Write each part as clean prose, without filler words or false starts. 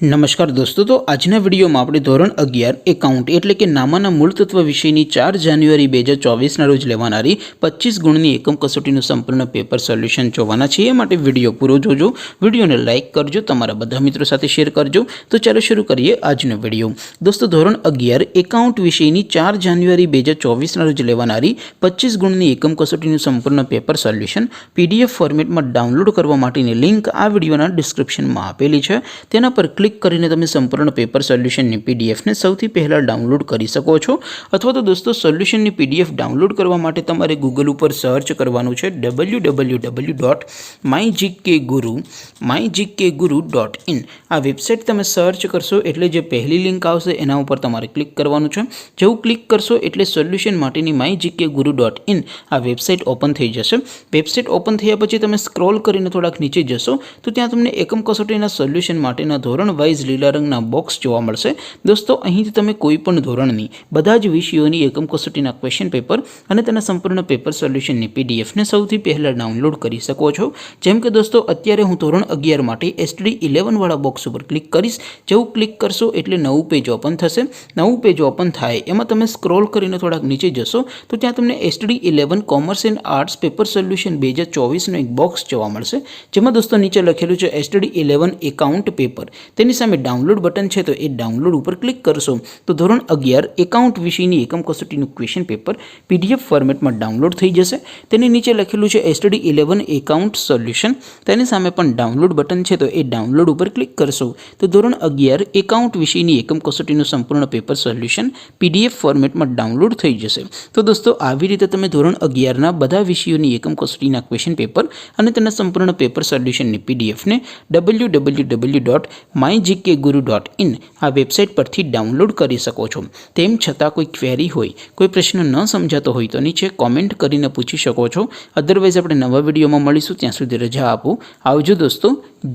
નમસ્કાર દોસ્તો, તો આજના વિડીયોમાં આપણે ધોરણ 11 એકાઉન્ટ એટલે કે નામાના મૂળ તત્વ વિષયની 4 જાન્યુઆરી 2024ના રોજ લેવાનારી 25 ગુણની એકમ કસોટીનું સંપૂર્ણ પેપર સોલ્યુશન જોવાના છે। એ માટે વિડીયો પૂરો જોજો, વિડીયોને લાઇક કરજો, તમારા બધા મિત્રો સાથે શેર કરજો। તો ચાલો શરૂ કરીએ આજનો વિડીયો। દોસ્તો, ધોરણ 11 એકાઉન્ટ વિષયની 4 જાન્યુઆરી 2024ના રોજ લેવાનારી 25 ગુણની એકમ કસોટીનું સંપૂર્ણ પેપર સોલ્યુશન PDF ફોર્મેટમાં ડાઉનલોડ કરવા માટેની લિંક આ વિડીયોના ડિસ્ક્રિપ્શનમાં આપેલી છે। તેના પર ક્લિક કરીને તમે સંપૂર્ણ પેપર સોલ્યુશનની PDF ને સૌથી પહેલા ડાઉનલોડ કરી શકો છો। અથવા તો દોસ્તો, સોલ્યુશનની PDF ડાઉનલોડ કરવા માટે તમારે ગૂગલ ઉપર સર્ચ કરવાનું છે www.mygkguru.in। આ વેબસાઇટ તમે સર્ચ કરશો એટલે જે પહેલી લિંક આવશે એના ઉપર તમારે ક્લિક કરવાનું છે। જેવું ક્લિક કરશો એટલે સોલ્યુશન માટેની mygkguru.in આ વેબસાઇટ ઓપન થઈ જશે। વેબસાઇટ ઓપન થયા પછી તમે સ્ક્રોલ કરીને થોડાક નીચે જશો તો ત્યાં તમને એકમ કસોટીના સોલ્યુશન માટેના ધોરણ વાઇઝ લીલા રંગના બોક્સ જોવા મળશે। દોસ્તો, અહીંથી તમે કોઈ પણ ધોરણની બધા જ વિષયોની એકમ કસોટીના ક્વેશ્ચન પેપર અને તેના સંપૂર્ણ પેપર સોલ્યુશનની PDF ને સૌથી પહેલા ડાઉનલોડ કરી શકો છો। જેમ કે દોસ્તો, અત્યારે હું ધોરણ 11 માટે STD 11 વાળા બોક્સ ઉપર ક્લિક કરીશ। જેવું ક્લિક કરશો એટલે નવું પેજ ઓપન થશે। નવું પેજ ઓપન થાય એમાં તમે સ્ક્રોલ કરીને થોડાક નીચે જશો તો ત્યાં તમને STD 11 commerce and arts paper solution 2024નો એક બોક્સ જોવા મળશે। જેમાં દોસ્તો નીચે લખેલું છે STD 11 એકાઉન્ટ પેપર। તેની સામે ડાઉનલોડ બટન છે, તો એ ડાઉનલોડ ઉપર ક્લિક કરશો તો ધોરણ 11 એકાઉન્ટ વિષયની એકમ કસોટીનું ક્વેશ્ચન પેપર PDF ફોર્મેટમાં ડાઉનલોડ થઈ જશે। તેની નીચે લખેલું છે STD 11 એકાઉન્ટ સોલ્યુશન। તેની સામે પણ ડાઉનલોડ બટન છે, તો એ ડાઉનલોડ ઉપર ક્લિક કરશો તો ધોરણ 11 એકાઉન્ટ વિષયની એકમ કસોટીનું સંપૂર્ણ પેપર સોલ્યુશન PDF ફોર્મેટમાં ડાઉનલોડ થઈ જશે। તો દોસ્તો, આવી રીતે તમે ધોરણ 11ના બધા વિષયોની એકમ કસોટીના ક્વેશ્ચન પેપર અને તેના સંપૂર્ણ પેપર સોલ્યુશનની PDF ને www.mygkguru.in આ વેબસાઇટ પરથી ડાઉનલોડ કરી શકો છો। તેમ છતાં કોઈ ક્વેરી હોય, કોઈ પ્રશ્ન ન સમજાતો હોય તો નીચે કોમેન્ટ કરીને પૂછી શકો છો। અધરવાઇઝ આપણે નવા વિડીયોમાં મળીશું, ત્યાં સુધી રજા આપો। આવજો દોસ્તો,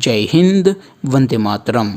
જય હિન્દ, વંદે માતરમ।